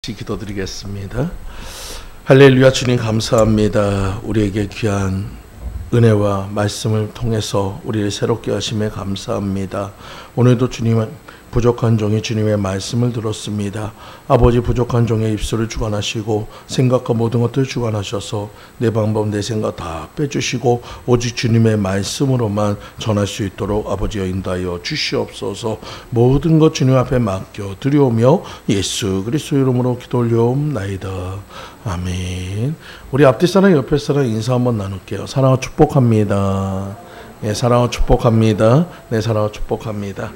기도드리겠습니다. 할렐루야. 주님 감사합니다. 우리에게 귀한 은혜와 말씀을 통해서 우리를 새롭게 하심에 감사합니다. 오늘도 주님은 부족한 종이 주님의 말씀을 들었습니다. 아버지, 부족한 종의 입술을 주관하시고 생각과 모든 것들을 주관하셔서 내 방법 내 생각 다 빼주시고 오직 주님의 말씀으로만 전할 수 있도록 아버지여 인도하여 주시옵소서. 모든 것 주님 앞에 맡겨 드리오며 예수 그리스도의 이름으로 기도 올려옵나이다. 아멘. 우리 앞뒤 사람 옆에 사람 인사 한번 나눌게요. 사랑하고 축복합니다. 네, 사랑하고 축복합니다. 네, 사랑하고 축복합니다.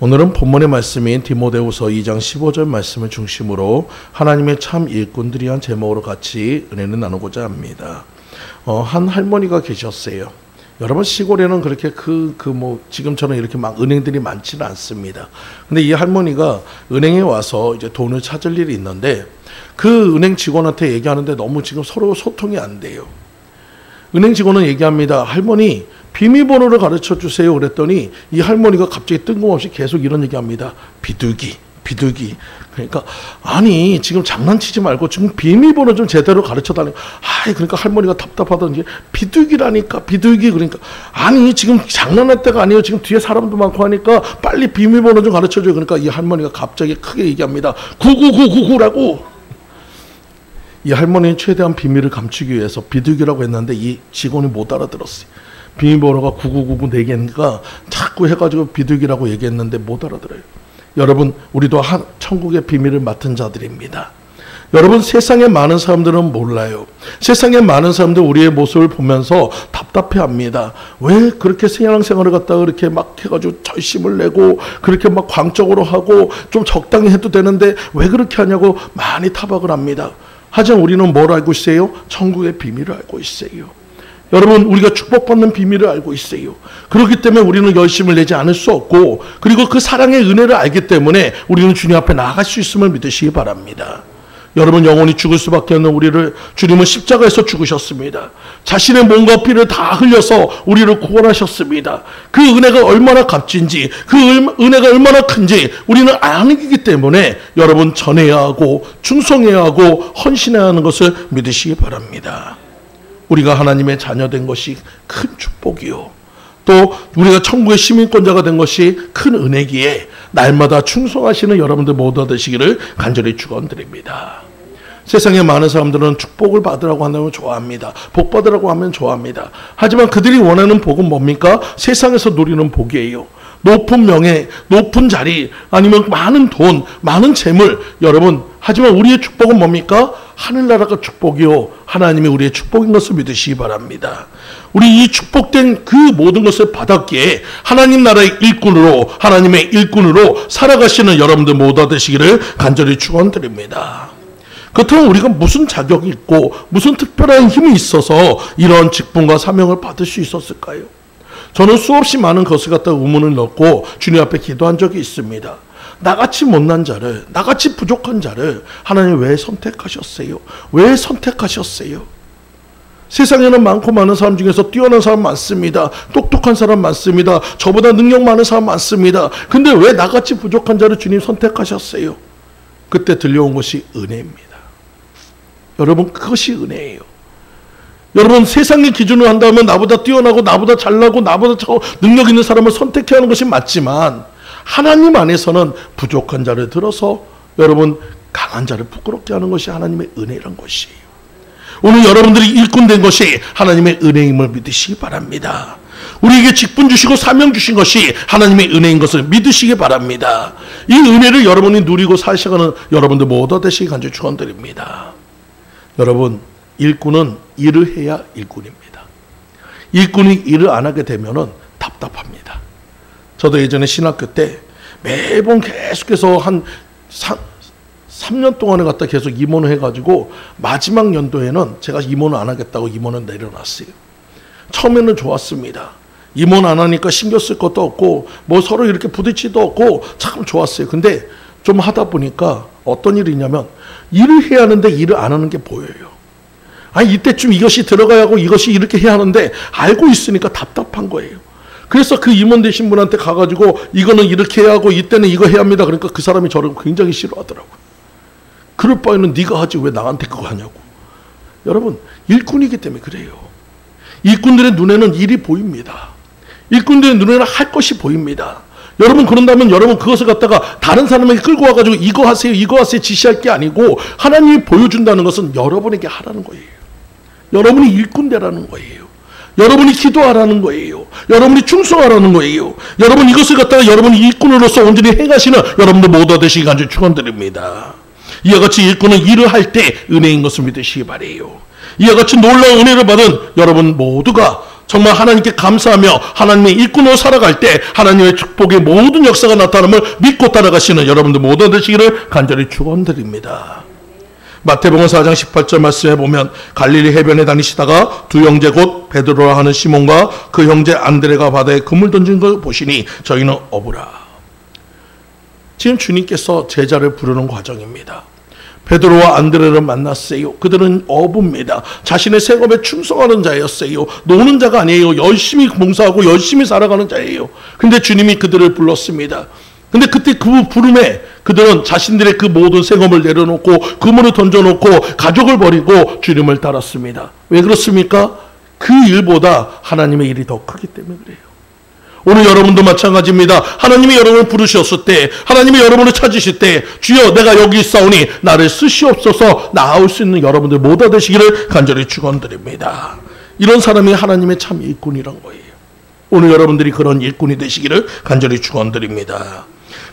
오늘은 본문의 말씀인 디모데후서 2장 15절 말씀을 중심으로 하나님의 참 일꾼들이 한 제목으로 같이 은혜를 나누고자 합니다. 한 할머니가 계셨어요. 여러분, 시골에는 그렇게 지금처럼 이렇게 막 은행들이 많지는 않습니다. 근데 이 할머니가 은행에 와서 이제 돈을 찾을 일이 있는데 그 은행 직원한테 얘기하는데 너무 지금 서로 소통이 안 돼요. 은행 직원은 얘기합니다. 할머니, 비밀번호를 가르쳐 주세요. 그랬더니 이 할머니가 갑자기 뜬금없이 계속 이런 얘기합니다. 비둘기. 그러니까 아니, 지금 장난치지 말고 지금 비밀번호 좀 제대로 가르쳐 달라고. 그러니까 할머니가 답답하던지 비둘기라니까. 그러니까 아니, 지금 장난할 때가 아니에요. 지금 뒤에 사람도 많고 하니까 빨리 비밀번호 좀 가르쳐 줘요. 그러니까 이 할머니가 갑자기 크게 얘기합니다. 99999라고. 이 할머니는 최대한 비밀을 감추기 위해서 비둘기라고 했는데 이 직원이 못 알아들었어요. 비밀번호가 9999 자꾸 해가지고 비둘기라고 얘기했는데 못 알아들어요. 여러분, 우리도 천국의 비밀을 맡은 자들입니다. 여러분, 세상에 많은 사람들은 몰라요. 세상에 많은 사람들 우리의 모습을 보면서 답답해합니다. 왜 그렇게 신앙생활을 갖다가 그렇게 막 해가지고 절심을 내고 그렇게 막 광적으로 하고 좀 적당히 해도 되는데 왜 그렇게 하냐고 많이 타박을 합니다. 하지만 우리는 뭘 알고 있어요? 천국의 비밀을 알고 있어요. 여러분, 우리가 축복받는 비밀을 알고 있어요. 그렇기 때문에 우리는 열심을 내지 않을 수 없고, 그리고 그 사랑의 은혜를 알기 때문에 우리는 주님 앞에 나아갈 수 있음을 믿으시기 바랍니다. 여러분, 영원히 죽을 수밖에 없는 우리를 주님은 십자가에서 죽으셨습니다. 자신의 몸과 피를 다 흘려서 우리를 구원하셨습니다. 그 은혜가 얼마나 값진지, 그 은혜가 얼마나 큰지 우리는 아니기 때문에 여러분, 전해야 하고 충성해야 하고 헌신해야 하는 것을 믿으시기 바랍니다. 우리가 하나님의 자녀된 것이 큰 축복이요, 또 우리가 천국의 시민권자가 된 것이 큰 은혜기에 날마다 충성하시는 여러분들 모두 되시기를 간절히 축원드립니다. 세상에 많은 사람들은 축복을 받으라고 한다면 좋아합니다. 복 받으라고 하면 좋아합니다. 하지만 그들이 원하는 복은 뭡니까? 세상에서 누리는 복이에요. 높은 명예, 높은 자리, 아니면 많은 돈, 많은 재물. 여러분, 하지만 우리의 축복은 뭡니까? 하늘나라가 축복이요, 하나님이 우리의 축복인 것을 믿으시기 바랍니다. 우리 이 축복된 그 모든 것을 받았기에 하나님 나라의 일꾼으로, 하나님의 일꾼으로 살아가시는 여러분들 모두 되시기를 간절히 축원드립니다. 그렇다면 우리가 무슨 자격이 있고 무슨 특별한 힘이 있어서 이런 직분과 사명을 받을 수 있었을까요? 저는 수없이 많은 것을 갖다 의문을 넣고 주님 앞에 기도한 적이 있습니다. 나같이 못난 자를, 나같이 부족한 자를 하나님 왜 선택하셨어요? 왜 선택하셨어요? 세상에는 많고 많은 사람 중에서 뛰어난 사람 많습니다. 똑똑한 사람 많습니다. 저보다 능력 많은 사람 많습니다. 근데 왜 나같이 부족한 자를 주님 선택하셨어요? 그때 들려온 것이 은혜입니다. 여러분, 그것이 은혜예요. 여러분, 세상의 기준으로 한다면 나보다 뛰어나고 나보다 잘나고 나보다 능력 있는 사람을 선택해야 하는 것이 맞지만 하나님 안에서는 부족한 자를 들어서 여러분, 강한 자를 부끄럽게 하는 것이 하나님의 은혜란 것이에요. 오늘 여러분들이 일꾼 된 것이 하나님의 은혜임을 믿으시기 바랍니다. 우리에게 직분 주시고 사명 주신 것이 하나님의 은혜인 것을 믿으시기 바랍니다. 이 은혜를 여러분이 누리고 사셔가는 여러분들 모두 되시기 간절히 축원드립니다. 여러분, 일꾼은 일을 해야 일꾼입니다. 일꾼이 일을 안 하게 되면은 답답합니다. 저도 예전에 신학교 때 매번 계속해서 한 3년 동안에 갖다 계속 임원을 해가지고 마지막 연도에는 제가 임원을 안 하겠다고 임원을 내려놨어요. 처음에는 좋았습니다. 임원 안 하니까 신경 쓸 것도 없고 뭐 서로 이렇게 부딪히도 없고 참 좋았어요. 근데 좀 하다 보니까 어떤 일이 있냐면 일을 해야 하는데 일을 안 하는 게 보여요. 아니, 이때쯤 이것이 들어가야 하고 이것이 이렇게 해야 하는데 알고 있으니까 답답한 거예요. 그래서 그 임원 되신 분한테 가가지고 이거는 이렇게 해야 하고 이때는 이거 해야 합니다. 그러니까 그 사람이 저를 굉장히 싫어하더라고요. 그럴 바에는 네가 하지 왜 나한테 그거 하냐고. 여러분, 일꾼이기 때문에 그래요. 일꾼들의 눈에는 일이 보입니다. 일꾼들의 눈에는 할 것이 보입니다. 여러분, 그런다면 여러분 그것을 갖다가 다른 사람에게 끌고 와가지고 이거 하세요, 이거 하세요 지시할 게 아니고 하나님이 보여준다는 것은 여러분에게 하라는 거예요. 여러분이 일꾼 되라는 거예요. 여러분이 기도하라는 거예요. 여러분이 충성하라는 거예요. 여러분 이것을 갖다가 여러분이 일꾼으로서 온전히 행하시는 여러분들 모두 되시기 간절히 축원드립니다. 이와 같이 일꾼은 일을 할 때 은혜인 것을 믿으시기 바라요. 이와 같이 놀라운 은혜를 받은 여러분 모두가 정말 하나님께 감사하며 하나님의 일꾼으로 살아갈 때 하나님의 축복의 모든 역사가 나타남을 믿고 따라가시는 여러분들 모두 되시기를 간절히 축원드립니다. 마태복음 4장 18절 말씀에 보면 갈릴리 해변에 다니시다가 두 형제 곧 베드로라 하는 시몬과 그 형제 안드레가 바다에 그물 던진 걸 보시니 저희는 어부라. 지금 주님께서 제자를 부르는 과정입니다. 베드로와 안드레를 만났어요. 그들은 어부입니다. 자신의 생업에 충성하는 자였어요. 노는 자가 아니에요. 열심히 봉사하고 열심히 살아가는 자예요. 근데 주님이 그들을 불렀습니다. 근데 그때 그 부름에 그들은 자신들의 그 모든 생업을 내려놓고 그물을 던져놓고 가족을 버리고 주님을 따랐습니다. 왜 그렇습니까? 그 일보다 하나님의 일이 더 크기 때문에 그래요. 오늘 여러분도 마찬가지입니다. 하나님이 여러분을 부르셨을 때, 하나님이 여러분을 찾으실 때, 주여 내가 여기 있사오니 나를 쓰시옵소서 나아올 수 있는 여러분들 모두 되시기를 간절히 축원드립니다. 이런 사람이 하나님의 참 일꾼이란 거예요. 오늘 여러분들이 그런 일꾼이 되시기를 간절히 축원드립니다.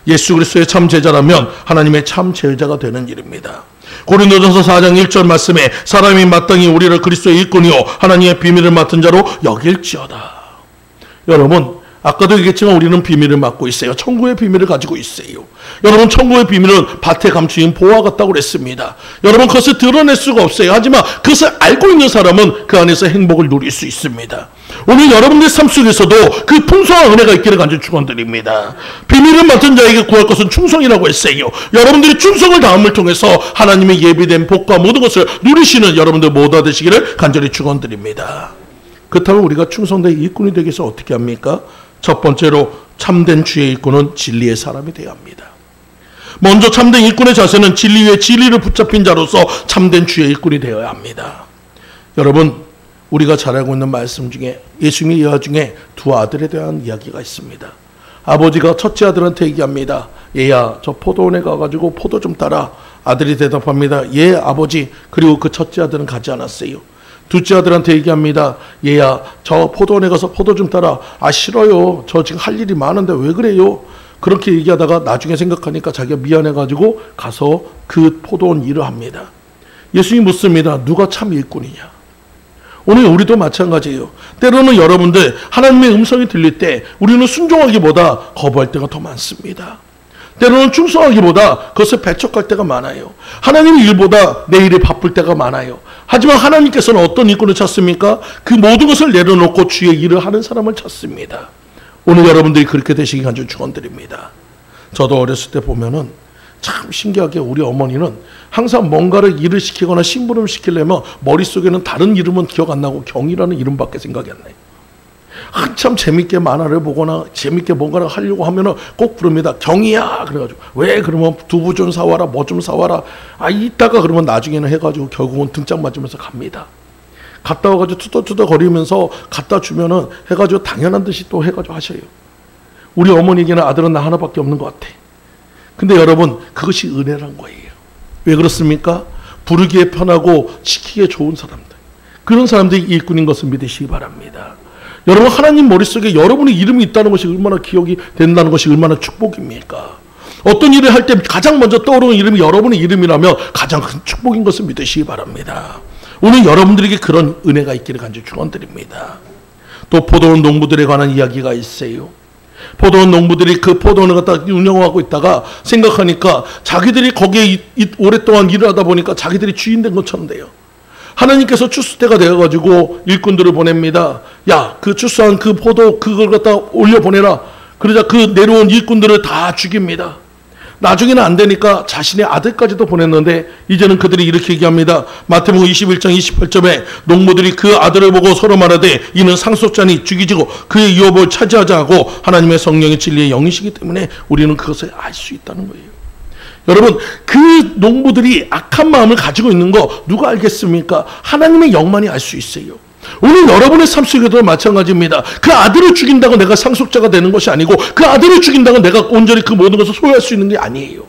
예수 그리스도의 참 제자라면 하나님의 참 제자가 되는 일입니다. 고린도전서 4장 1절 말씀에 사람이 마땅히 우리를 그리스도의 일꾼이요 하나님의 비밀을 맡은 자로 여길지어다. 여러분, 아까도 얘기했지만 우리는 비밀을 맡고 있어요. 천국의 비밀을 가지고 있어요. 여러분, 천국의 비밀은 밭에 감추인 보화 같다고 그랬습니다. 여러분, 그것을 드러낼 수가 없어요. 하지만 그것을 알고 있는 사람은 그 안에서 행복을 누릴 수 있습니다. 오늘 여러분들 삶 속에서도 그 풍성한 은혜가 있기를 간절히 축원드립니다. 비밀을 맡은 자에게 구할 것은 충성이라고 했어요. 여러분들이 충성을 다함을 통해서 하나님의 예비된 복과 모든 것을 누리시는 여러분들 모두 되시기를 간절히 축원드립니다. 그렇다면 우리가 충성된 일꾼이 되기 위해서 어떻게 합니까? 첫 번째로 참된 주의 일꾼은 진리의 사람이 되어야 합니다. 먼저 참된 일꾼의 자세는 진리 위에 진리를 붙잡힌 자로서 참된 주의 일꾼이 되어야 합니다. 여러분, 우리가 잘 알고 있는 말씀 중에 예수님의 예화 중에 두 아들에 대한 이야기가 있습니다. 아버지가 첫째 아들한테 얘기합니다. 얘야, 저 포도원에 가가지고 포도 좀 따라. 아들이 대답합니다. 예, 아버지. 그리고 그 첫째 아들은 가지 않았어요. 둘째 아들한테 얘기합니다. 얘야, 저 포도원에 가서 포도 좀 따라. 아, 싫어요. 저 지금 할 일이 많은데 왜 그래요? 그렇게 얘기하다가 나중에 생각하니까 자기가 미안해가지고 가서 그 포도원 일을 합니다. 예수님이 묻습니다. 누가 참 일꾼이냐? 오늘 우리도 마찬가지예요. 때로는 여러분들 하나님의 음성이 들릴 때 우리는 순종하기보다 거부할 때가 더 많습니다. 때로는 충성하기보다 그것을 배척할 때가 많아요. 하나님의 일보다 내 일이 바쁠 때가 많아요. 하지만 하나님께서는 어떤 일꾼을 찾습니까? 그 모든 것을 내려놓고 주의 일을 하는 사람을 찾습니다. 오늘 여러분들이 그렇게 되시기 간절히 축원드립니다. 저도 어렸을 때 보면은 참 신기하게 우리 어머니는 항상 뭔가를 일을 시키거나 심부름 시키려면 머릿속에는 다른 이름은 기억 안 나고 경이라는 이름밖에 생각이 안 나요. 한참 재밌게 만화를 보거나 재밌게 뭔가를 하려고 하면은 꼭 부릅니다. 경이야. 그래가지고 왜 그러면 두부 좀 사와라, 뭐 좀 사와라. 아, 이따가 그러면 나중에는 해가지고 결국은 등짝 맞으면서 갑니다. 갔다 와가지고 투덜투덜 거리면서 갖다 주면은 해가지고 당연한 듯이 또 해가지고 하셔요. 우리 어머니에게는 아들은 나 하나밖에 없는 것 같아. 근데 여러분, 그것이 은혜란 거예요. 왜 그렇습니까? 부르기에 편하고 지키기에 좋은 사람들, 그런 사람들이 일꾼인 것을 믿으시기 바랍니다. 여러분, 하나님 머릿속에 여러분의 이름이 있다는 것이 얼마나 기억이 된다는 것이 얼마나 축복입니까? 어떤 일을 할 때 가장 먼저 떠오르는 이름이 여러분의 이름이라면 가장 큰 축복인 것을 믿으시기 바랍니다. 오늘 여러분들에게 그런 은혜가 있기를 간절히 축원드립니다. 또 포도원 농부들에 관한 이야기가 있어요. 포도원 농부들이 그 포도원을 갖다 운영하고 있다가 생각하니까 자기들이 거기에 오랫동안 일을 하다 보니까 자기들이 주인 된 것처럼 돼요. 하나님께서 추수 때가 되어가지고 일꾼들을 보냅니다. 야, 그 추수한 그 포도 그걸 갖다 올려보내라. 그러자 그 내려온 일꾼들을 다 죽입니다. 나중에는 안 되니까 자신의 아들까지도 보냈는데 이제는 그들이 이렇게 얘기합니다. 마태복음 21장 28절에 농부들이 그 아들을 보고 서로 말하되 이는 상속자니 죽이지고 그의 유업을 차지하자 하고 하나님의 성령의 진리의 영이시기 때문에 우리는 그것을 알 수 있다는 거예요. 여러분, 그 농부들이 악한 마음을 가지고 있는 거 누가 알겠습니까? 하나님의 영만이 알 수 있어요. 오늘 여러분의 삶 속에도 마찬가지입니다. 그 아들을 죽인다고 내가 상속자가 되는 것이 아니고, 그 아들을 죽인다고 내가 온전히 그 모든 것을 소유할 수 있는 게 아니에요.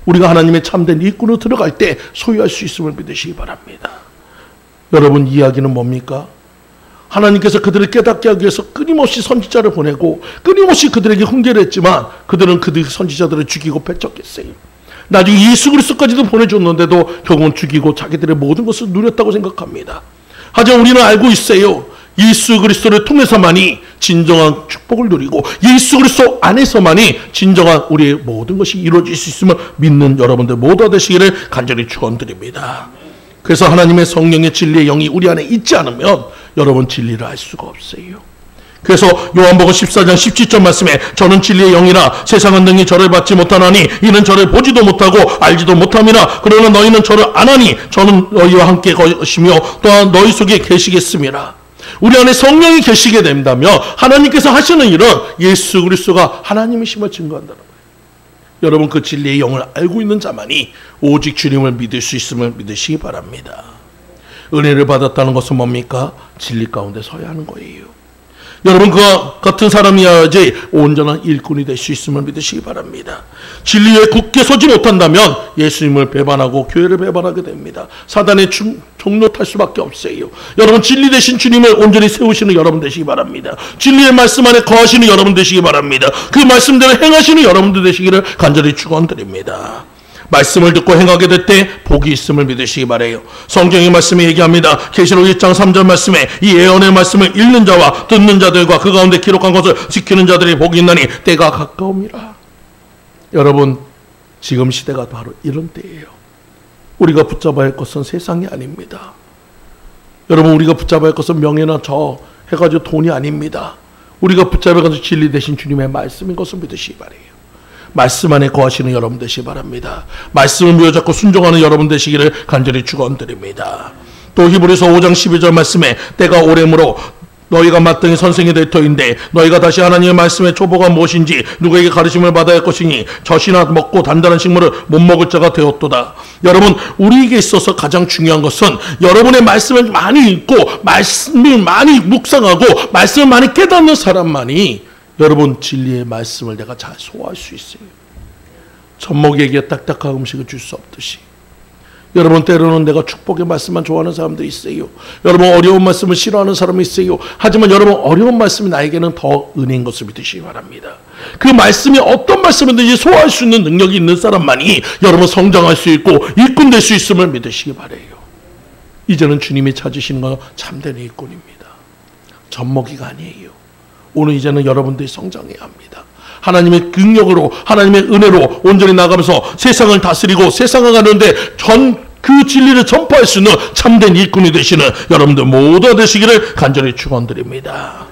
우리가 하나님의 참된 일꾼으로 들어갈 때 소유할 수 있음을 믿으시기 바랍니다. 여러분, 이야기는 뭡니까? 하나님께서 그들을 깨닫게 하기 위해서 끊임없이 선지자를 보내고 끊임없이 그들에게 훈계를 했지만 그들은 그 선지자들을 죽이고 배척했어요. 나중에 예수 그리스도까지도 보내줬는데도 결국은 죽이고 자기들의 모든 것을 누렸다고 생각합니다. 하지만 우리는 알고 있어요. 예수 그리스도를 통해서만이 진정한 축복을 누리고 예수 그리스도 안에서만이 진정한 우리의 모든 것이 이루어질 수 있음을 믿는 여러분들 모두가 되시기를 간절히 축원드립니다. 그래서 하나님의 성령의 진리의 영이 우리 안에 있지 않으면 여러분 진리를 알 수가 없어요. 그래서 요한복음 14장 17절 말씀에 저는 진리의 영이라 세상은 능히 저를 받지 못하나니 이는 저를 보지도 못하고 알지도 못함이나 그러나 너희는 저를 아나니 저는 너희와 함께 것이며 또한 너희 속에 계시겠습니다. 우리 안에 성령이 계시게 된다면 하나님께서 하시는 일은 예수 그리스도가 하나님이심을 증거한다는 거예요. 여러분, 그 진리의 영을 알고 있는 자만이 오직 주님을 믿을 수 있음을 믿으시기 바랍니다. 은혜를 받았다는 것은 뭡니까? 진리 가운데 서야 하는 거예요. 여러분, 그와 같은 사람이야지 온전한 일꾼이 될 수 있음을 믿으시기 바랍니다. 진리에 굳게 서지 못한다면 예수님을 배반하고 교회를 배반하게 됩니다. 사단의 종로 탈 수밖에 없어요. 여러분, 진리 되신 주님을 온전히 세우시는 여러분 되시기 바랍니다. 진리의 말씀 안에 거하시는 여러분 되시기 바랍니다. 그 말씀대로 행하시는 여러분들 되시기를 간절히 축원드립니다. 말씀을 듣고 행하게 될 때 복이 있음을 믿으시기 바라요. 성경의 말씀에 얘기합니다. 계시록 1장 3절 말씀에 이 예언의 말씀을 읽는 자와 듣는 자들과 그 가운데 기록한 것을 지키는 자들이 복이 있나니 때가 가까움이라. 여러분, 지금 시대가 바로 이런 때예요. 우리가 붙잡아야 할 것은 세상이 아닙니다. 여러분, 우리가 붙잡아야 할 것은 명예나 저 해가지고 돈이 아닙니다. 우리가 붙잡아야 할 것은 진리 되신 주님의 말씀인 것을 믿으시기 바라요. 말씀 안에 거하시는 여러분 되시기 바랍니다. 말씀을 무여잡고 순종하는 여러분 되시기를 간절히 축원드립니다. 또 히브리서 5장 12절 말씀에 때가 오래므로 너희가 마땅히 선생이 될 터인데 너희가 다시 하나님의 말씀의 초보가 무엇인지 누구에게 가르침을 받아야 할 것이니 젖이나 먹고 단단한 식물을 못 먹을 자가 되었도다. 여러분, 우리에게 있어서 가장 중요한 것은 여러분의 말씀을 많이 읽고 말씀을 많이 묵상하고 말씀을 많이 깨닫는 사람만이 여러분 진리의 말씀을 내가 잘 소화할 수 있어요. 젖먹이에게 딱딱한 음식을 줄 수 없듯이 여러분, 때로는 내가 축복의 말씀만 좋아하는 사람도 있어요. 여러분, 어려운 말씀을 싫어하는 사람이 있어요. 하지만 여러분, 어려운 말씀이 나에게는 더 은혜인 것을 믿으시기 바랍니다. 그 말씀이 어떤 말씀이든지 소화할 수 있는 능력이 있는 사람만이 여러분 성장할 수 있고 일꾼 될 수 있음을 믿으시기 바라요. 이제는 주님이 찾으시는 건 참된 일꾼입니다. 젖먹이가 아니에요. 오늘 이제는 여러분들이 성장해야 합니다. 하나님의 능력으로, 하나님의 은혜로 온전히 나가면서 세상을 다스리고 세상을 가는데 그 진리를 전파할 수 있는 참된 일꾼이 되시는 여러분들 모두 되시기를 간절히 축원드립니다.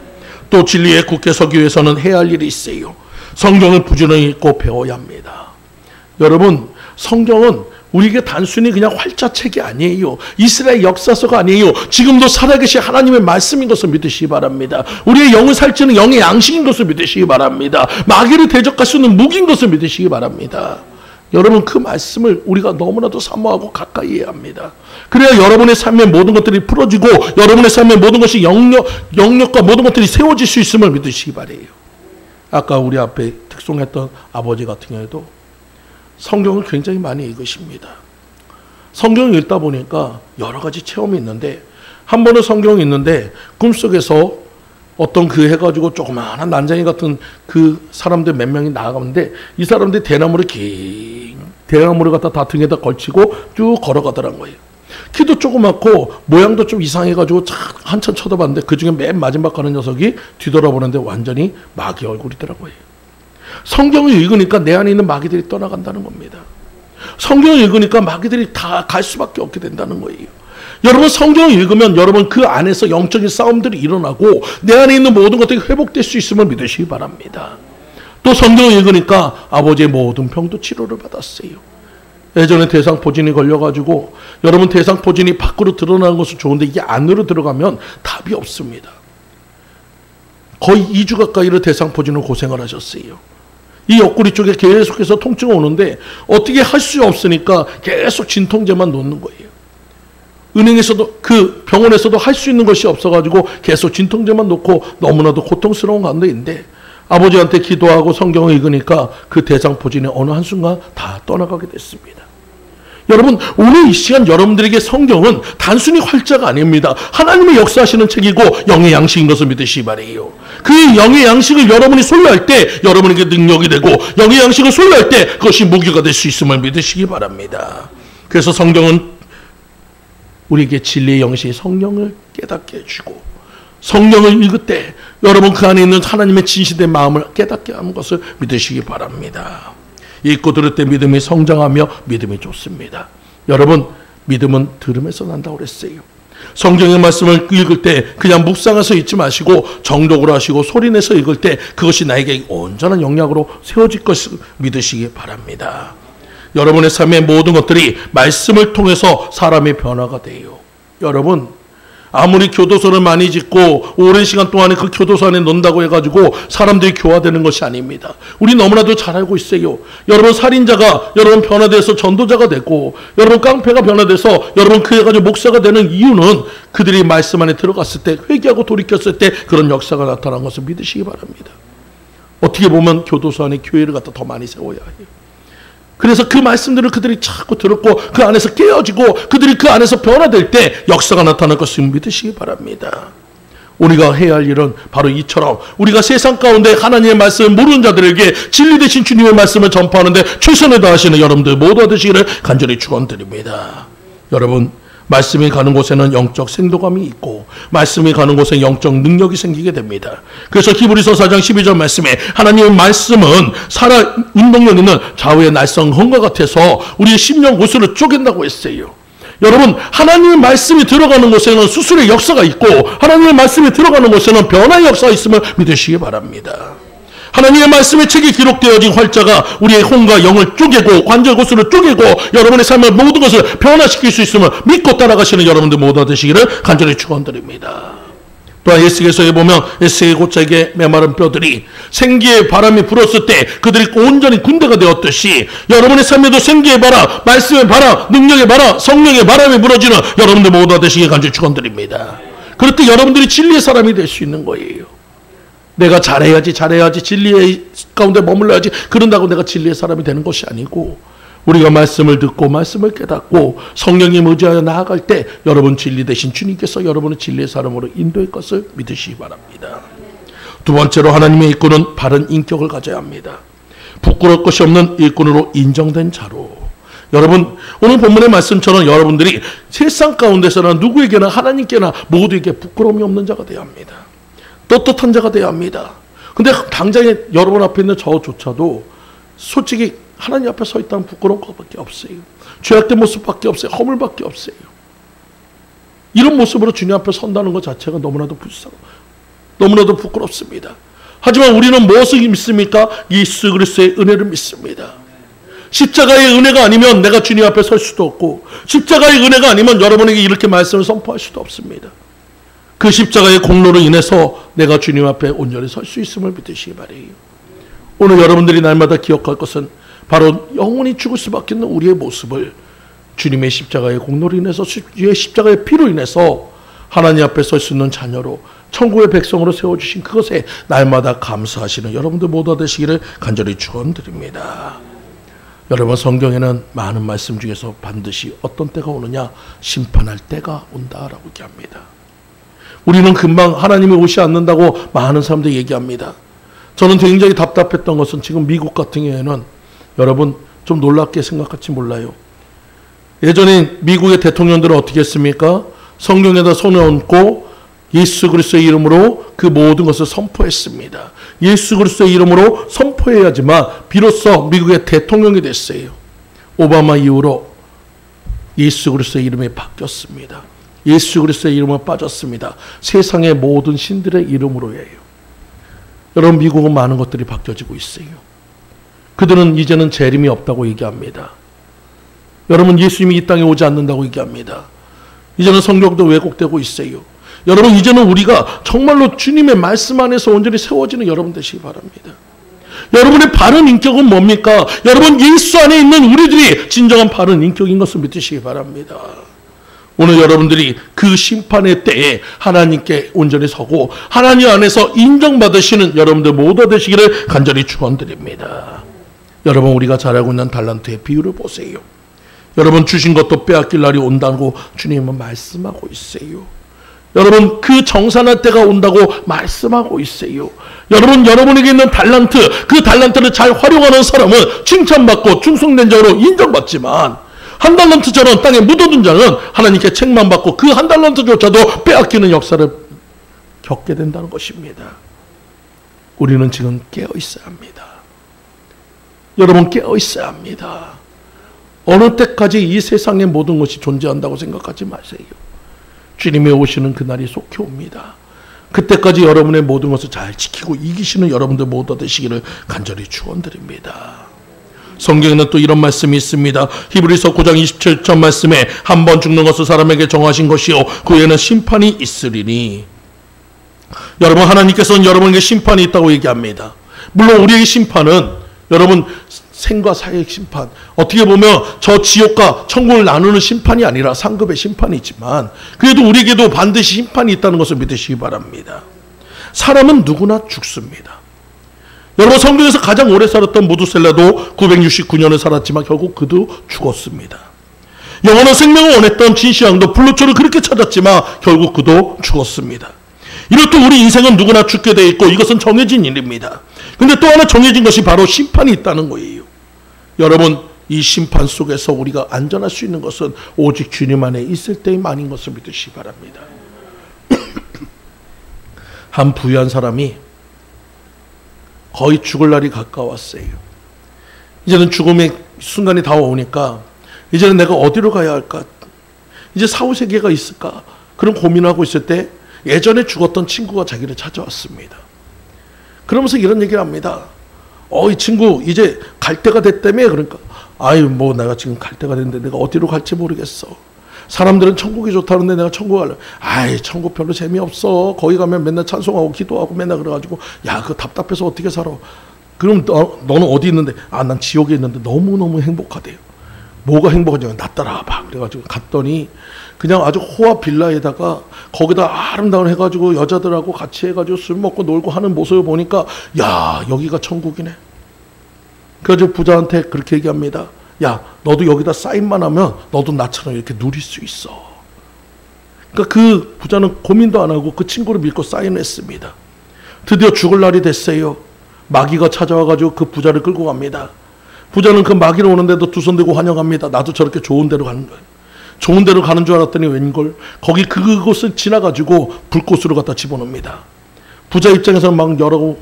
또 진리에 굳게 서기 위해서는 해야 할 일이 있어요. 성경을 부지런히 읽고 배워야 합니다. 여러분, 성경은 우리에게 단순히 그냥 활자책이 아니에요. 이스라엘 역사서가 아니에요. 지금도 살아계신 하나님의 말씀인 것을 믿으시기 바랍니다. 우리의 영을 살찌는 영의 양식인 것을 믿으시기 바랍니다. 마귀를 대적할 수 있는 무기인 것을 믿으시기 바랍니다. 여러분, 그 말씀을 우리가 너무나도 사모하고 가까이 해야 합니다. 그래야 여러분의 삶의 모든 것들이 풀어지고 여러분의 삶의 모든 것이 영역과 모든 것들이 세워질 수 있음을 믿으시기 바라요. 아까 우리 앞에 특송했던 아버지 같은 경우에도 성경을 굉장히 많이 읽으십니다. 성경을 읽다 보니까 여러 가지 체험이 있는데, 한 번은 성경이 있는데 꿈속에서 어떤 그 해가지고 조그마한 난장이 같은 그 사람들 몇 명이 나가는데 이 사람들이 대나무를 갖다 다 등에다 걸치고 쭉 걸어가더란 거예요. 키도 조그맣고 모양도 좀 이상해가지고 한참 쳐다봤는데 그 중에 맨 마지막 가는 녀석이 뒤돌아보는데 완전히 마귀 얼굴이더라고요. 성경을 읽으니까 내 안에 있는 마귀들이 떠나간다는 겁니다. 성경을 읽으니까 마귀들이 다 갈 수밖에 없게 된다는 거예요. 여러분, 성경을 읽으면 여러분 그 안에서 영적인 싸움들이 일어나고 내 안에 있는 모든 것들이 회복될 수 있음을 믿으시기 바랍니다. 또 성경을 읽으니까 아버지의 모든 병도 치료를 받았어요. 예전에 대상포진이 걸려가지고 여러분, 대상포진이 밖으로 드러나는 것은 좋은데 이게 안으로 들어가면 답이 없습니다. 거의 2주 가까이를 대상포진으로 고생을 하셨어요. 이 옆구리 쪽에 계속해서 통증이 오는데 어떻게 할 수 없으니까 계속 진통제만 놓는 거예요. 은행에서도 그 병원에서도 할 수 있는 것이 없어가지고 계속 진통제만 놓고 너무나도 고통스러운 가운데인데 아버지한테 기도하고 성경을 읽으니까 그 대장포진이 어느 한순간 다 떠나가게 됐습니다. 여러분, 오늘 이 시간 여러분들에게 성경은 단순히 활자가 아닙니다. 하나님의 역사하시는 책이고 영의 양식인 것을 믿으시기 바라요. 그 영의 양식을 여러분이 소유할 때 여러분에게 능력이 되고 영의 양식을 소유할 때 그것이 무기가 될 수 있음을 믿으시기 바랍니다. 그래서 성경은 우리에게 진리의 영신 성령을 깨닫게 해주고 성령을 읽을 때 여러분 그 안에 있는 하나님의 진실된 마음을 깨닫게 하는 것을 믿으시기 바랍니다. 읽고 들을 때 믿음이 성장하며 믿음이 좋습니다. 여러분, 믿음은 들음에서 난다고 그랬어요. 성경의 말씀을 읽을 때 그냥 묵상해서 읽지 마시고 정독으로 하시고 소리내서 읽을 때 그것이 나에게 온전한 영향으로 세워질 것을 믿으시기 바랍니다. 여러분의 삶의 모든 것들이 말씀을 통해서 사람의 변화가 돼요. 여러분, 아무리 교도소를 많이 짓고 오랜 시간 동안에 그 교도소 안에 넣는다고 해가지고 사람들이 교화되는 것이 아닙니다. 우리 너무나도 잘 알고 있어요. 여러분, 살인자가 여러분 변화돼서 전도자가 되고 여러분 깡패가 변화돼서 여러분 그 해가지고 목사가 되는 이유는 그들이 말씀 안에 들어갔을 때 회개하고 돌이켰을 때 그런 역사가 나타난 것을 믿으시기 바랍니다. 어떻게 보면 교도소 안에 교회를 갖다 더 많이 세워야 해요. 그래서 그 말씀들을 그들이 자꾸 들었고 그 안에서 깨어지고 그들이 그 안에서 변화될 때 역사가 나타날 것을 믿으시기 바랍니다. 우리가 해야 할 일은 바로 이처럼 우리가 세상 가운데 하나님의 말씀을 모르는 자들에게 진리 되신 주님의 말씀을 전파하는데 최선을 다하시는 여러분들 모두가 되시기를 간절히 축원드립니다. 여러분, 말씀이 가는 곳에는 영적 생도감이 있고 말씀이 가는 곳에 영적 능력이 생기게 됩니다. 그래서 히브리서 4장 12절 말씀에 하나님의 말씀은 살아 운동력 있는 좌우의 날성헌과 같아서 우리의 심령 구슬을 쪼갠다고 했어요. 여러분, 하나님의 말씀이 들어가는 곳에는 수술의 역사가 있고 하나님의 말씀이 들어가는 곳에는 변화의 역사가 있음을 믿으시기 바랍니다. 하나님의 말씀의 책이 기록되어진 활자가 우리의 혼과 영을 쪼개고 관절 구슬을 쪼개고 여러분의 삶의 모든 것을 변화시킬 수 있음을 믿고 따라가시는 여러분들 모두 되시기를 간절히 축원드립니다. 또한 에스겔서에 보면 에스겔 고짝의 메마른 뼈들이 생기의 바람이 불었을 때 그들이 온전히 군대가 되었듯이 여러분의 삶에도 생기의 바람, 말씀의 바람, 능력의 바람, 성령의 바람이 불어지는 여러분들 모두 되시기를 간절히 축원드립니다. 그럴 때 여러분들이 진리의 사람이 될 수 있는 거예요. 내가 잘해야지 진리의 가운데 머물러야지 그런다고 내가 진리의 사람이 되는 것이 아니고 우리가 말씀을 듣고 말씀을 깨닫고 성령님 의지하여 나아갈 때 여러분 진리 되신 주님께서 여러분을 진리의 사람으로 인도할 것을 믿으시기 바랍니다. 두 번째로 하나님의 일꾼은 바른 인격을 가져야 합니다. 부끄러울 것이 없는 일꾼으로 인정된 자로. 여러분, 오늘 본문의 말씀처럼 여러분들이 세상 가운데서나 누구에게나 하나님께나 모두에게 부끄러움이 없는 자가 되어야 합니다. 떳떳한 자가 되어야 합니다. 근데 당장에 여러분 앞에 있는 저조차도 솔직히 하나님 앞에 서 있다는 부끄러운 것밖에 없어요. 죄악된 모습밖에 없어요. 허물밖에 없어요. 이런 모습으로 주님 앞에 선다는 것 자체가 너무나도 불쌍하고 너무나도 부끄럽습니다. 하지만 우리는 무엇을 믿습니까? 예수 그리스도의 은혜를 믿습니다. 십자가의 은혜가 아니면 내가 주님 앞에 설 수도 없고 십자가의 은혜가 아니면 여러분에게 이렇게 말씀을 선포할 수도 없습니다. 그 십자가의 공로로 인해서 내가 주님 앞에 온전히 설 수 있음을 믿으시기 바라요. 오늘 여러분들이 날마다 기억할 것은 바로 영원히 죽을 수밖에 없는 우리의 모습을 주님의 십자가의 공로로 인해서 주의 십자가의 피로 인해서 하나님 앞에 설 수 있는 자녀로 천국의 백성으로 세워주신 그것에 날마다 감사하시는 여러분들 모두 되시기를 간절히 축원드립니다. 여러분, 성경에는 많은 말씀 중에서 반드시 어떤 때가 오느냐, 심판할 때가 온다라고 얘기합니다. 우리는 금방 하나님이 오지 않는다고 많은 사람들이 얘기합니다. 저는 굉장히 답답했던 것은 지금 미국 같은 경우에는 여러분 좀 놀랍게 생각할지 몰라요. 예전에 미국의 대통령들은 어떻게 했습니까? 성경에다 손을 얹고 예수 그리스도의 이름으로 그 모든 것을 선포했습니다. 예수 그리스도의 이름으로 선포해야지만 비로소 미국의 대통령이 됐어요. 오바마 이후로 예수 그리스도의 이름이 바뀌었습니다. 예수 그리스도의 이름으로 빠졌습니다. 세상의 모든 신들의 이름으로예요. 여러분, 미국은 많은 것들이 바뀌어지고 있어요. 그들은 이제는 재림이 없다고 얘기합니다. 여러분, 예수님이 이 땅에 오지 않는다고 얘기합니다. 이제는 성경도 왜곡되고 있어요. 여러분, 이제는 우리가 정말로 주님의 말씀 안에서 온전히 세워지는 여러분 되시기 바랍니다. 여러분의 바른 인격은 뭡니까? 여러분 예수 안에 있는 우리들이 진정한 바른 인격인 것을 믿으시기 바랍니다. 오늘 여러분들이 그 심판의 때에 하나님께 온전히 서고 하나님 안에서 인정받으시는 여러분들 모두 되시기를 간절히 축원드립니다. 여러분 우리가 잘 알고 있는 달란트의 비유를 보세요. 여러분 주신 것도 빼앗길 날이 온다고 주님은 말씀하고 있어요. 여러분 그 정산할 때가 온다고 말씀하고 있어요. 여러분 여러분에게 있는 달란트, 그 달란트를 잘 활용하는 사람은 칭찬받고 충성된 자로 인정받지만 한 달란트처럼 땅에 묻어둔 자는 하나님께 책만 받고 그 한 달란트조차도 빼앗기는 역사를 겪게 된다는 것입니다. 우리는 지금 깨어 있어야 합니다. 여러분 깨어 있어야 합니다. 어느 때까지 이 세상의 모든 것이 존재한다고 생각하지 마세요. 주님이 오시는 그날이 속히 옵니다. 그때까지 여러분의 모든 것을 잘 지키고 이기시는 여러분들 모두 되시기를 간절히 축원드립니다. 성경에는 또 이런 말씀이 있습니다. 히브리서 9장 27절 말씀에 한 번 죽는 것을 사람에게 정하신 것이요 그 후에는 심판이 있으리니. 여러분 하나님께서는 여러분에게 심판이 있다고 얘기합니다. 물론 우리의 심판은 여러분 생과 사의 심판, 어떻게 보면 저 지옥과 천국을 나누는 심판이 아니라 상급의 심판이지만 그래도 우리에게도 반드시 심판이 있다는 것을 믿으시기 바랍니다. 사람은 누구나 죽습니다. 여러분 성경에서 가장 오래 살았던 무두셀라도 969년을 살았지만 결국 그도 죽었습니다. 영원한 생명을 원했던 진시황도 불로초를 그렇게 찾았지만 결국 그도 죽었습니다. 이렇듯 우리 인생은 누구나 죽게 되어 있고 이것은 정해진 일입니다. 근데 또 하나 정해진 것이 바로 심판이 있다는 거예요. 여러분 이 심판 속에서 우리가 안전할 수 있는 것은 오직 주님 안에 있을 때만인 것을 믿으시기 바랍니다. 한 부유한 사람이 거의 죽을 날이 가까웠어요. 이제는 죽음의 순간이 다가오니까 이제는 내가 어디로 가야 할까? 이제 사후세계가 있을까? 그런 고민하고 있을 때 예전에 죽었던 친구가 자기를 찾아왔습니다. 그러면서 이런 얘기를 합니다. 이 친구 이제 갈 때가 됐다며. 그러니까 아유 뭐 내가 지금 갈 때가 됐는데 내가 어디로 갈지 모르겠어. 사람들은 천국이 좋다는데 내가 천국 갈래. 아이 천국 별로 재미없어. 거기 가면 맨날 찬송하고 기도하고 맨날 그래가지고 야 그거 답답해서 어떻게 살아. 그럼 너는 어디 있는데? 아 난 지옥에 있는데 너무너무 행복하대요. 뭐가 행복하냐면 나 따라와봐. 그래가지고 갔더니 그냥 아주 호화 빌라에다가 거기다 아름다운 해가지고 여자들하고 같이 해가지고 술 먹고 놀고 하는 모습을 보니까 야 여기가 천국이네. 그래서 부자한테 그렇게 얘기합니다. 야 너도 여기다 사인만 하면 너도 나처럼 이렇게 누릴 수 있어. 그러니까 그 부자는 고민도 안 하고 그 친구를 믿고 사인했습니다. 드디어 죽을 날이 됐어요. 마귀가 찾아와가지고 그 부자를 끌고 갑니다. 부자는 그 마귀로 오는데도 두 손 들고 환영합니다. 나도 저렇게 좋은 데로 가는 거예요. 좋은 데로 가는 줄 알았더니 웬걸 거기 그곳을 지나가지고 불꽃으로 갖다 집어넣습니다. 부자 입장에서는 막 여러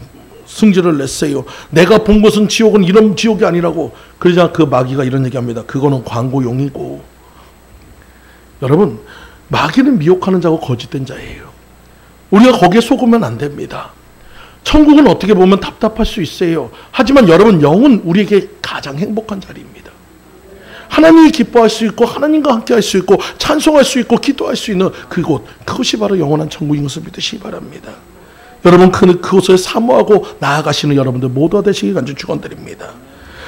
승질을 냈어요. 내가 본 곳은 지옥은 이런 지옥이 아니라고. 그러자 그 마귀가 이런 얘기합니다. 그거는 광고용이고. 여러분 마귀는 미혹하는 자고 거짓된 자예요. 우리가 거기에 속으면 안 됩니다. 천국은 어떻게 보면 답답할 수 있어요. 하지만 여러분 영은 우리에게 가장 행복한 자리입니다. 하나님이 기뻐할 수 있고 하나님과 함께 할 수 있고 찬송할 수 있고 기도할 수 있는 그곳, 그것이 바로 영원한 천국인 것을 믿으시기 바랍니다. 여러분 그곳을 사모하고 나아가시는 여러분들 모두가 되시기 간절히 축원드립니다.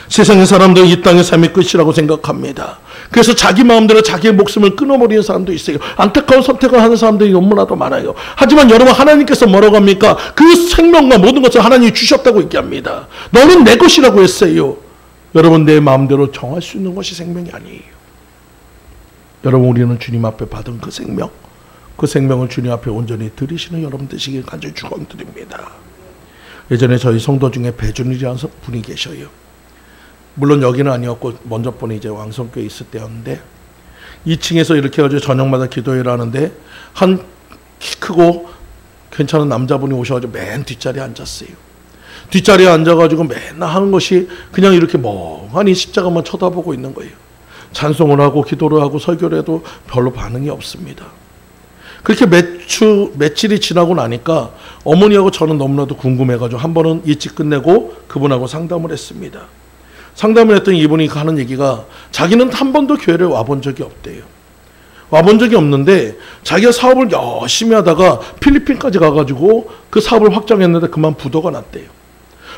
세상의 사람들은 이 땅의 삶이 끝이라고 생각합니다. 그래서 자기 마음대로 자기의 목숨을 끊어버리는 사람도 있어요. 안타까운 선택을 하는 사람들이 너무나도 많아요. 하지만 여러분 하나님께서 뭐라고 합니까? 그 생명과 모든 것을 하나님이 주셨다고 얘기합니다. 너는 내 것이라고 했어요. 여러분 내 마음대로 정할 수 있는 것이 생명이 아니에요. 여러분 우리는 주님 앞에 받은 그 생명, 그 생명을 주님 앞에 온전히 드리시는 여러분 되시길 간절히 축원드립니다. 예전에 저희 성도 중에 배준일이라는 분이 계셔요. 물론 여기는 아니었고 먼저 번에 이제 왕성교회 있을 때였는데 2층에서 이렇게 해가지고 저녁마다 기도회를 하는데 한 키 크고 괜찮은 남자분이 오셔가지고 맨 뒷자리에 앉았어요. 뒷자리에 앉아가지고 맨날 하는 것이 그냥 이렇게 멍하니 십자가만 쳐다보고 있는 거예요. 찬송을 하고 기도를 하고 설교를 해도 별로 반응이 없습니다. 그렇게 며칠이 지나고 나니까 어머니하고 저는 너무나도 궁금해가지고 한 번은 일찍 끝내고 그분하고 상담을 했습니다. 상담을 했더니 이분이 하는 얘기가 자기는 한 번도 교회를 와본 적이 없대요. 와본 적이 없는데 자기가 사업을 열심히 하다가 필리핀까지 가가지고 그 사업을 확장했는데 그만 부도가 났대요.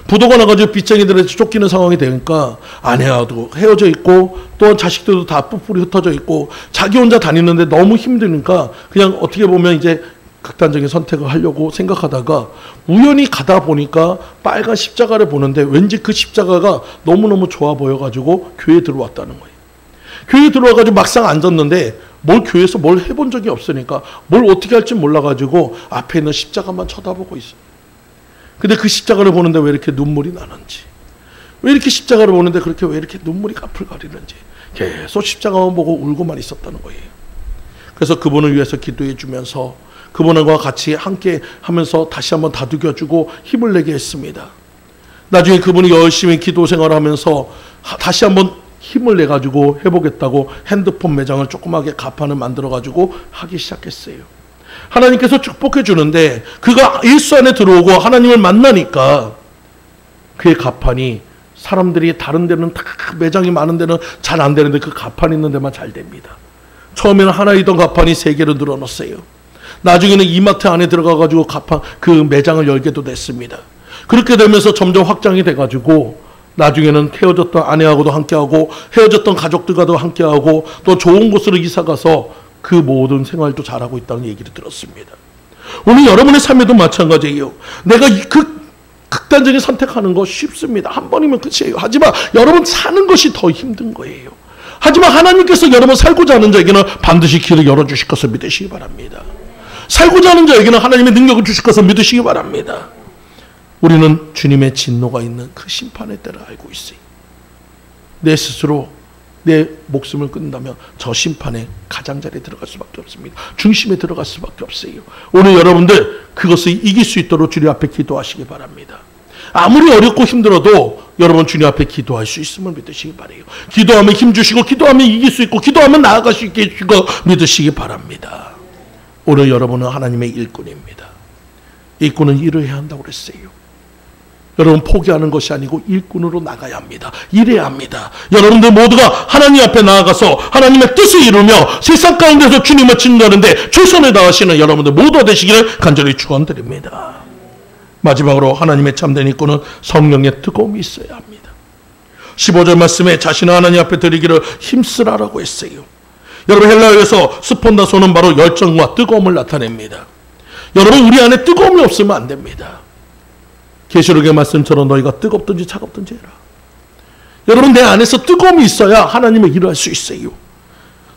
부도가 나가지고 빚쟁이들한테 쫓기는 상황이 되니까 아내와도 헤어져 있고 또 자식들도 다 뿔뿔이 흩어져 있고 자기 혼자 다니는데 너무 힘드니까 그냥 어떻게 보면 이제 극단적인 선택을 하려고 생각하다가 우연히 가다 보니까 빨간 십자가를 보는데 왠지 그 십자가가 너무너무 좋아 보여가지고 교회에 들어왔다는 거예요. 교회에 들어와가지고 막상 앉았는데 교회에서 뭘 해본 적이 없으니까 뭘 어떻게 할지 몰라가지고 앞에 있는 십자가만 쳐다보고 있어요. 근데 그 십자가를 보는데 왜 이렇게 눈물이 나는지, 왜 이렇게 십자가를 보는데 그렇게 왜 이렇게 눈물이 가풀거리는지 계속 십자가만 보고 울고만 있었다는 거예요. 그래서 그분을 위해서 기도해 주면서 그분과 같이 함께 하면서 다시 한번 다독여주고 힘을 내게 했습니다. 나중에 그분이 열심히 기도 생활을 하면서 다시 한번 힘을 내가지고 해보겠다고 핸드폰 매장을 조그맣게 가판을 만들어가지고 하기 시작했어요. 하나님께서 축복해 주는데 그가 일수 안에 들어오고 하나님을 만나니까 그의 가판이 사람들이 다른 데는 다 매장이 많은 데는 잘 안 되는데 그 가판 있는 데만 잘 됩니다. 처음에는 하나이던 가판이 3개로 늘어났어요. 나중에는 이마트 안에 들어가가지고 가판 그 매장을 열게도 됐습니다. 그렇게 되면서 점점 확장이 돼가지고 나중에는 헤어졌던 아내하고도 함께하고 헤어졌던 가족들과도 함께하고 또 좋은 곳으로 이사가서 그 모든 생활도 잘하고 있다는 얘기를 들었습니다. 오늘 여러분의 삶에도 마찬가지예요. 내가 그 극단적인 선택하는 거 쉽습니다. 한 번이면 끝이에요. 하지만 여러분 사는 것이 더 힘든 거예요. 하지만 하나님께서 여러분 살고자 하는 자에게는 반드시 길을 열어주실 것을 믿으시기 바랍니다. 살고자 하는 자에게는 하나님의 능력을 주실 것을 믿으시기 바랍니다. 우리는 주님의 진노가 있는 그 심판의 때를 알고 있어요. 내 스스로 내 목숨을 끊는다면 저 심판의 가장자리에 들어갈 수밖에 없습니다. 중심에 들어갈 수밖에 없어요. 오늘 여러분들 그것을 이길 수 있도록 주님 앞에 기도하시기 바랍니다. 아무리 어렵고 힘들어도 여러분 주님 앞에 기도할 수 있음을 믿으시기 바라요. 기도하면 힘주시고 기도하면 이길 수 있고 기도하면 나아갈 수 있게 해주시고 믿으시기 바랍니다. 오늘 여러분은 하나님의 일꾼입니다. 일꾼은 일을 해야 한다고 그랬어요. 여러분 포기하는 것이 아니고 일꾼으로 나가야 합니다. 일해야 합니다. 여러분들 모두가 하나님 앞에 나아가서 하나님의 뜻을 이루며 세상 가운데서 주님을 증거하는데 최선을 다하시는 여러분들 모두가 되시기를 간절히 축원드립니다. 마지막으로 하나님의 참된 일꾼은 성령의 뜨거움이 있어야 합니다. 15절 말씀에 자신을 하나님 앞에 드리기를 힘쓰라라고 했어요. 여러분 헬라어에서 스폰다소는 바로 열정과 뜨거움을 나타냅니다. 여러분 우리 안에 뜨거움이 없으면 안 됩니다. 계시록의 말씀처럼 너희가 뜨겁든지 차갑든지 해라. 여러분 내 안에서 뜨거움이 있어야 하나님의 일을 할 수 있어요.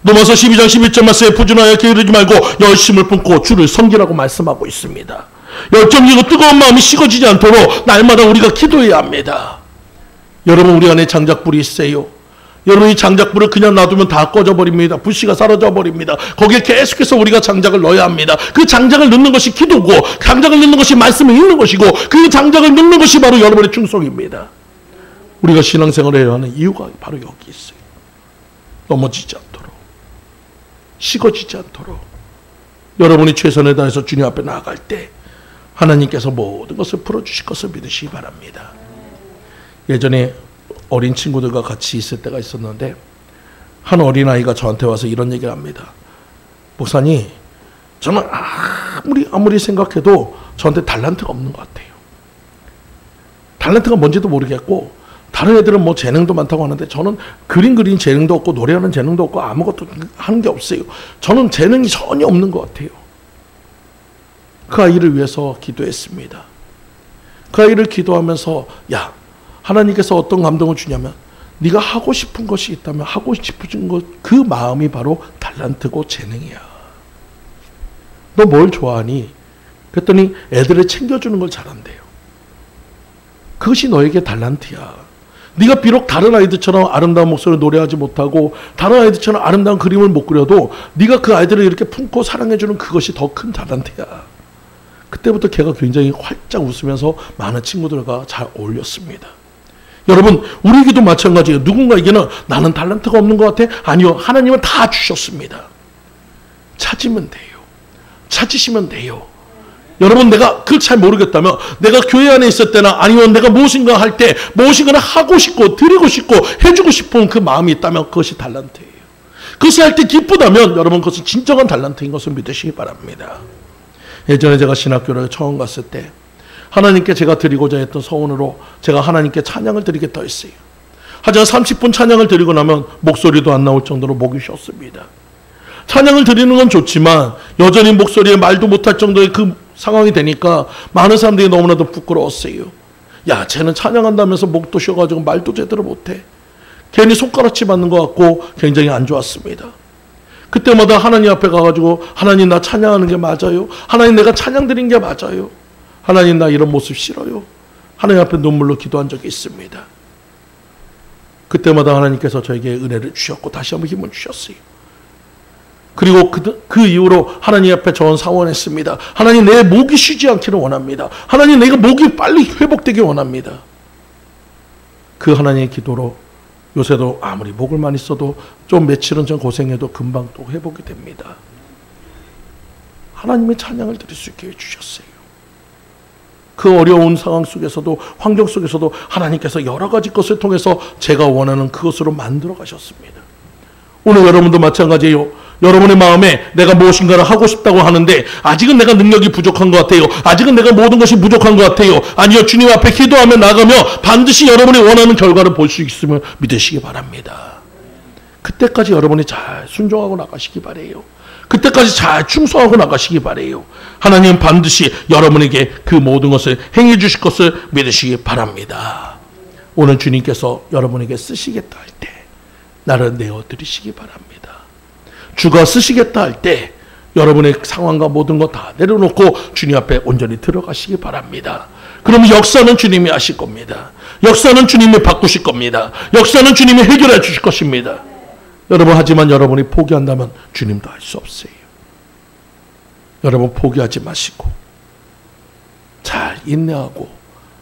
로마서 12장 11절 말씀에 부지런하여 게으르지 말고 열심을 품고 주를 섬기라고 말씀하고 있습니다. 열정이고 뜨거운 마음이 식어지지 않도록 날마다 우리가 기도해야 합니다. 여러분 우리 안에 장작불이 있어요. 여러분 이 장작불을 그냥 놔두면 다 꺼져버립니다. 불씨가 사라져버립니다. 거기에 계속해서 우리가 장작을 넣어야 합니다. 그 장작을 넣는 것이 기도고 장작을 넣는 것이 말씀을 읽는 것이고 그 장작을 넣는 것이 바로 여러분의 충성입니다. 우리가 신앙생활을 해야 하는 이유가 바로 여기 있어요. 넘어지지 않도록 식어지지 않도록 여러분이 최선을 다해서 주님 앞에 나아갈 때 하나님께서 모든 것을 풀어주실 것을 믿으시기 바랍니다. 예전에 어린 친구들과 같이 있을 때가 있었는데 한 어린아이가 저한테 와서 이런 얘기를 합니다. 목사님, 저는 아무리 생각해도 저한테 달란트가 없는 것 같아요. 달란트가 뭔지도 모르겠고 다른 애들은 뭐 재능도 많다고 하는데 저는 그림 그리는 재능도 없고 노래하는 재능도 없고 아무것도 하는 게 없어요. 저는 재능이 전혀 없는 것 같아요. 그 아이를 위해서 기도했습니다. 그 아이를 기도하면서 하나님께서 어떤 감동을 주냐면 네가 하고 싶은 것이 있다면 하고 싶은 것 그 마음이 바로 달란트고 재능이야. 너 뭘 좋아하니? 그랬더니 애들을 챙겨주는 걸 잘한대요. 그것이 너에게 달란트야. 네가 비록 다른 아이들처럼 아름다운 목소리로 노래하지 못하고 다른 아이들처럼 아름다운 그림을 못 그려도 네가 그 아이들을 이렇게 품고 사랑해주는 그것이 더 큰 달란트야. 그때부터 걔가 굉장히 활짝 웃으면서 많은 친구들과 잘 어울렸습니다. 여러분 우리에게도 마찬가지예요. 누군가에게는 나는 달란트가 없는 것 같아? 아니요. 하나님은 다 주셨습니다. 찾으면 돼요. 찾으시면 돼요. 여러분 내가 그걸 잘 모르겠다면 내가 교회 안에 있을 때나 아니면 내가 무엇인가 할 때 무엇인가를 하고 싶고 드리고 싶고 해주고 싶은 그 마음이 있다면 그것이 달란트예요. 그것을 할 때 기쁘다면 여러분 그것은 진정한 달란트인 것을 믿으시기 바랍니다. 예전에 제가 신학교를 처음 갔을 때 하나님께 제가 드리고자 했던 서원으로 제가 하나님께 찬양을 드리겠다 했어요. 하지만 30분 찬양을 드리고 나면 목소리도 안 나올 정도로 목이 쉬었습니다. 찬양을 드리는 건 좋지만 여전히 목소리에 말도 못할 정도의 그 상황이 되니까 많은 사람들이 너무나도 부끄러웠어요. 야, 쟤는 찬양한다면서 목도 쉬어가지고 말도 제대로 못해. 괜히 손가락질 받는 것 같고 굉장히 안 좋았습니다. 그때마다 하나님 앞에 가가지고 하나님 나 찬양하는 게 맞아요? 하나님 내가 찬양 드린 게 맞아요? 하나님 나 이런 모습 싫어요? 하나님 앞에 눈물로 기도한 적이 있습니다. 그때마다 하나님께서 저에게 은혜를 주셨고 다시 한번 힘을 주셨어요. 그리고 그 이후로 하나님 앞에 저는 사원했습니다. 하나님 내 목이 쉬지 않기를 원합니다. 하나님 내가 목이 빨리 회복되기 원합니다. 그 하나님의 기도로 요새도 아무리 목을 많이 써도 좀 며칠은 좀 고생해도 금방 또 회복이 됩니다. 하나님의 찬양을 드릴 수 있게 해주셨어요. 그 어려운 상황 속에서도 환경 속에서도 하나님께서 여러 가지 것을 통해서 제가 원하는 그것으로 만들어 가셨습니다. 오늘 여러분도 마찬가지예요. 여러분의 마음에 내가 무엇인가를 하고 싶다고 하는데 아직은 내가 능력이 부족한 것 같아요. 아직은 내가 모든 것이 부족한 것 같아요. 아니요, 주님 앞에 기도하며 나가며 반드시 여러분이 원하는 결과를 볼 수 있음을 믿으시기 바랍니다. 그때까지 여러분이 잘 순종하고 나가시기 바래요. 그때까지 잘 충성하고 나가시기 바래요. 하나님은 반드시 여러분에게 그 모든 것을 행해 주실 것을 믿으시기 바랍니다. 오늘 주님께서 여러분에게 쓰시겠다 할 때 나를 내어드리시기 바랍니다. 주가 쓰시겠다 할 때 여러분의 상황과 모든 것 다 내려놓고 주님 앞에 온전히 들어가시기 바랍니다. 그러면 역사는 주님이 하실 겁니다. 역사는 주님이 바꾸실 겁니다. 역사는 주님이 해결해 주실 것입니다. 여러분, 하지만 여러분이 포기한다면 주님도 할 수 없어요. 여러분 포기하지 마시고 잘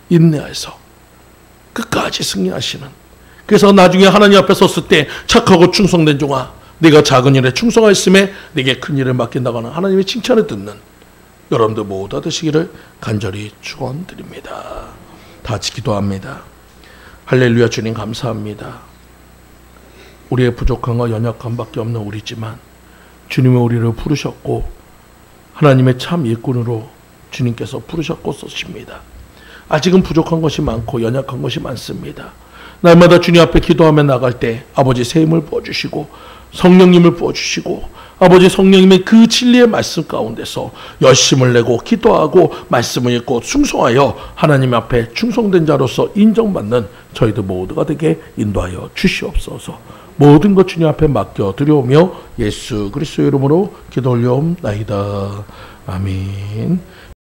인내해서 끝까지 승리하시는, 그래서 나중에 하나님 앞에 섰을 때 착하고 충성된 종아 네가 작은 일에 충성하였음에 네게 큰 일을 맡긴다거나 하나님의 칭찬을 듣는 여러분들 모두 되시기를 간절히 축원드립니다. 다 같이 기도합니다. 할렐루야. 주님 감사합니다. 우리의 부족함과 연약함밖에 없는 우리지만 주님은 우리를 부르셨고 하나님의 참 일꾼으로 주님께서 부르셨고 쓰십니다. 아직은 부족한 것이 많고 연약한 것이 많습니다. 날마다 주님 앞에 기도하며 나갈 때 아버지 새 힘을 부어주시고 성령님을 부어주시고 아버지 성령님의 그 진리의 말씀 가운데서 열심을 내고 기도하고 말씀을 읽고 충성하여 하나님 앞에 충성된 자로서 인정받는 저희들 모두가 되게 인도하여 주시옵소서. 모든 것 주님 앞에 맡겨 드려오며 예수 그리스도의 이름으로 기도 올려옵나이다. 아멘.